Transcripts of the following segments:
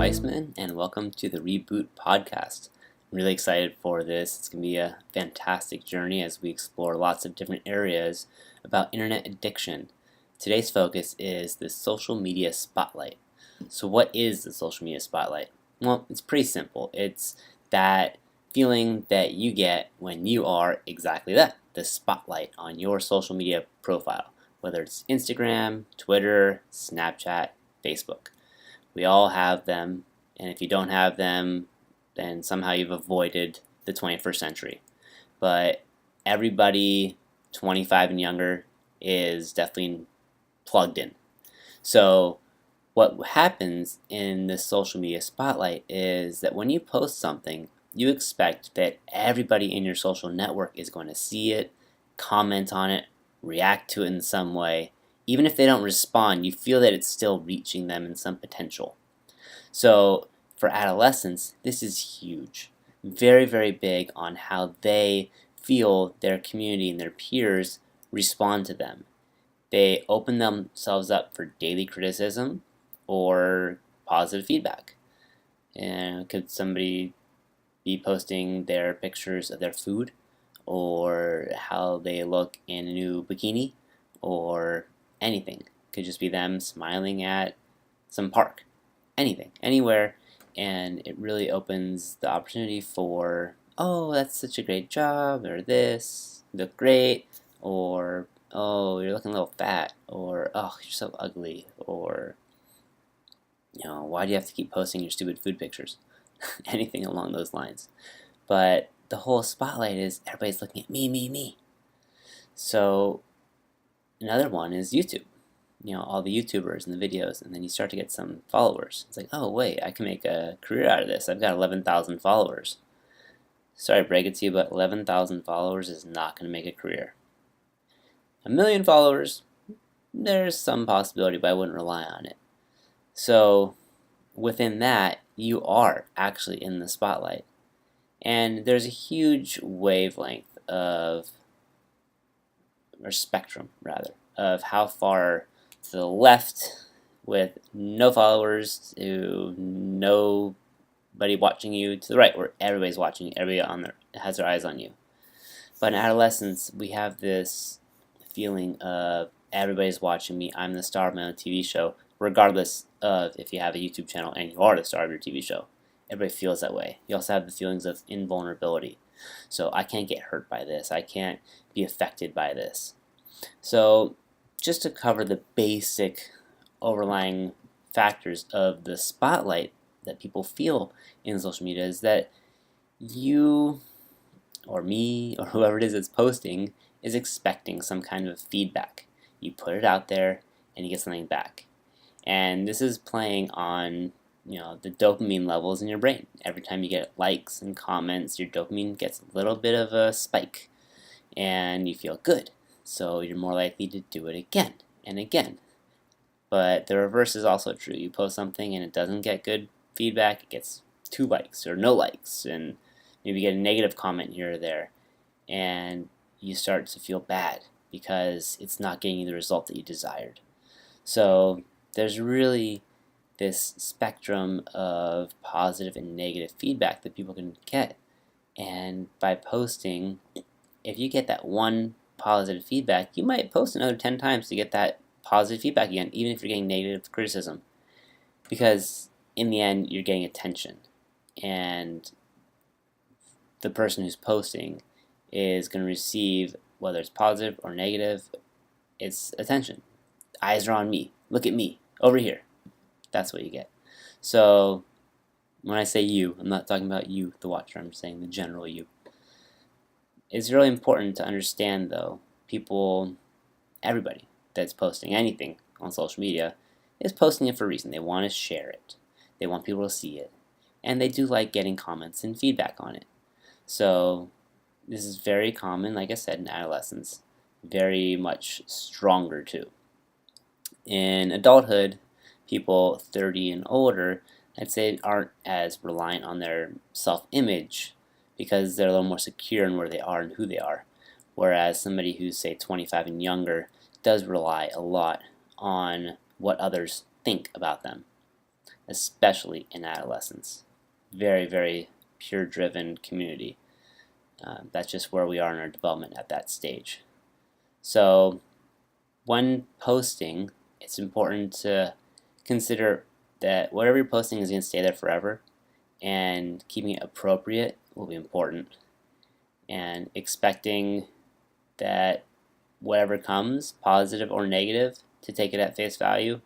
Weissman, and welcome to the Reboot podcast. I'm really excited for this. It's going to be a fantastic journey as we explore lots of different areas about internet addiction. Today's focus is the social media spotlight. So what is the social media spotlight? Well, it's pretty simple. It's that feeling that you get when you are exactly that, the spotlight on your social media profile, whether it's Instagram, Twitter, Snapchat, Facebook. We all have them, and if you don't have them, then somehow you've avoided the 21st century. But everybody 25 and younger is definitely plugged in. So what happens in this social media spotlight is that when you post something, you expect that everybody in your social network is going to see it, comment on it, react to it in some way. Even if they don't respond, you feel that it's still reaching them in some potential. So for adolescents, this is huge. Very, very big on how they feel their community and their peers respond to them. They open themselves up for daily criticism or positive feedback. And could somebody be posting their pictures of their food or how they look in a new bikini or anything? Could just be them smiling at some park. Anything, anywhere, and it really opens the opportunity for, oh, that's such a great job, or this, you look great, or, oh, you're looking a little fat, or, oh, you're so ugly, or, why do you have to keep posting your stupid food pictures? Anything along those lines. But the whole spotlight is everybody's looking at me, me, me. So another one is YouTube. All the YouTubers and the videos, and then you start to get some followers. It's like, oh wait, I can make a career out of this. I've got 11,000 followers. Sorry to break it to you, but 11,000 followers is not going to make a career. 1,000,000 followers, there's some possibility, but I wouldn't rely on it. So within that, you are actually in the spotlight. And there's a huge wavelength of, or spectrum rather, of how far to the left with no followers to nobody watching you, to the right where everybody's watching you, everybody has their eyes on you. But in adolescence, we have this feeling of everybody's watching me, I'm the star of my own TV show, regardless of if you have a YouTube channel and you are the star of your TV show. Everybody feels that way. You also have the feelings of invulnerability. So I can't get hurt by this. I can't be affected by this. So just to cover the basic overlying factors of the spotlight that people feel in social media is that you or me or whoever it is that's posting is expecting some kind of feedback. You put it out there and you get something back. And this is playing on the dopamine levels in your brain. Every time you get likes and comments, your dopamine gets a little bit of a spike and you feel good. So you're more likely to do it again and again. But the reverse is also true. You post something and it doesn't get good feedback, it gets 2 likes or no likes, and maybe you get a negative comment here or there, and you start to feel bad because it's not getting you the result that you desired. So there's really this spectrum of positive and negative feedback that people can get. And by posting, if you get that one positive feedback, you might post another 10 times to get that positive feedback again, even if you're getting negative criticism. Because in the end, you're getting attention. And the person who's posting is going to receive, whether it's positive or negative, it's attention. Eyes are on me. Look at me. Over here. That's what you get. So when I say you, I'm not talking about you, the watcher. I'm saying the general you. It's really important to understand, though, everybody that's posting anything on social media is posting it for a reason. They want to share it. They want people to see it. And they do like getting comments and feedback on it. So this is very common, like I said, in adolescence. Very much stronger, too. In adulthood, people 30 and older, I'd say, aren't as reliant on their self-image because they're a little more secure in where they are and who they are. Whereas somebody who's, say, 25 and younger does rely a lot on what others think about them. especially in adolescence. Very, very peer-driven community. That's just where we are in our development at that stage. So when posting, it's important to consider that whatever you're posting is going to stay there forever, and keeping it appropriate will be important, and expecting that whatever comes, positive or negative, to take it at face value,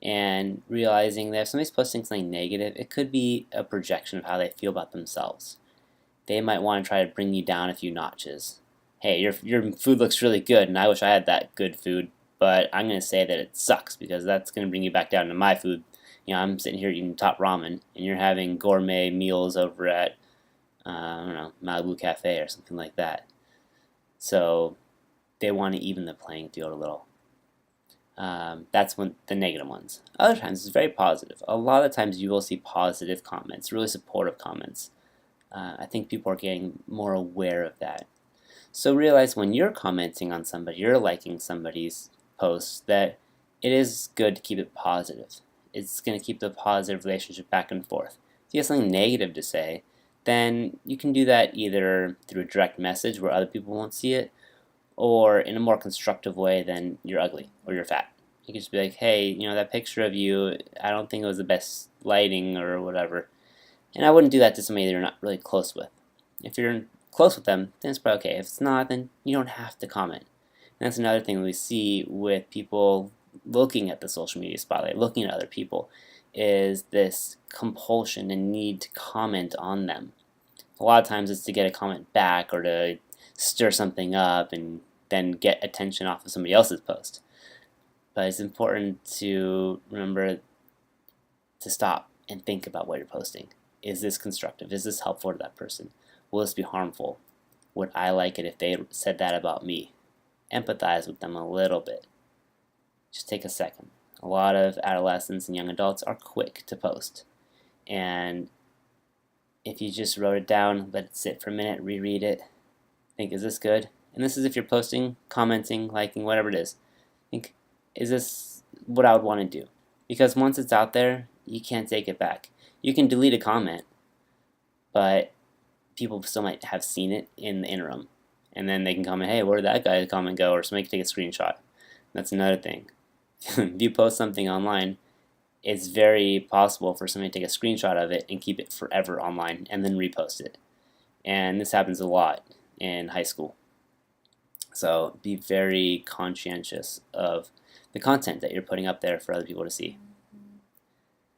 and realizing that if somebody's posting something negative, it could be a projection of how they feel about themselves. They might want to try to bring you down a few notches. Hey, your food looks really good, and I wish I had that good food, but I'm going to say that it sucks because that's going to bring you back down to my food. I'm sitting here eating top ramen, and you're having gourmet meals over at, I don't know, Malibu Cafe or something like that. So they want to even the playing field a little. That's when the negative ones. Other times it's very positive. A lot of times you will see positive comments, really supportive comments. I think people are getting more aware of that. So realize when you're commenting on somebody, you're liking somebody's post, that it is good to keep it positive. It's going to keep the positive relationship back and forth. If you have something negative to say, then you can do that either through a direct message where other people won't see it, or in a more constructive way than you're ugly or you're fat. You can just be like, hey, that picture of you, I don't think it was the best lighting or whatever. And I wouldn't do that to somebody that you're not really close with. If you're close with them, then it's probably okay. If it's not, then you don't have to comment. And that's another thing we see with people looking at the social media spotlight, looking at other people, is this compulsion and need to comment on them. A lot of times it's to get a comment back or to stir something up and then get attention off of somebody else's post. But it's important to remember to stop and think about what you're posting. Is this constructive? Is this helpful to that person? Will this be harmful? Would I like it if they said that about me? Empathize with them a little bit. Just take a second. A lot of adolescents and young adults are quick to post. And if you just wrote it down, let it sit for a minute, reread it, think, is this good? And this is if you're posting, commenting, liking, whatever it is. Think, is this what I would want to do? Because once it's out there, you can't take it back. You can delete a comment, but people still might have seen it in the interim. And then they can comment, hey, where did that guy's comment go? Or somebody can take a screenshot. That's another thing. If you post something online, it's very possible for somebody to take a screenshot of it and keep it forever online and then repost it. And this happens a lot in high school. So be very conscientious of the content that you're putting up there for other people to see.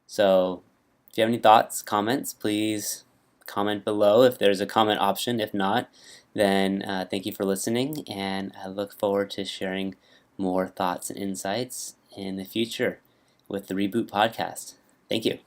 So if you have any thoughts, comments, please comment below if there's a comment option. If not, then thank you for listening, and I look forward to sharing more thoughts and insights in the future with the Reboot podcast. Thank you.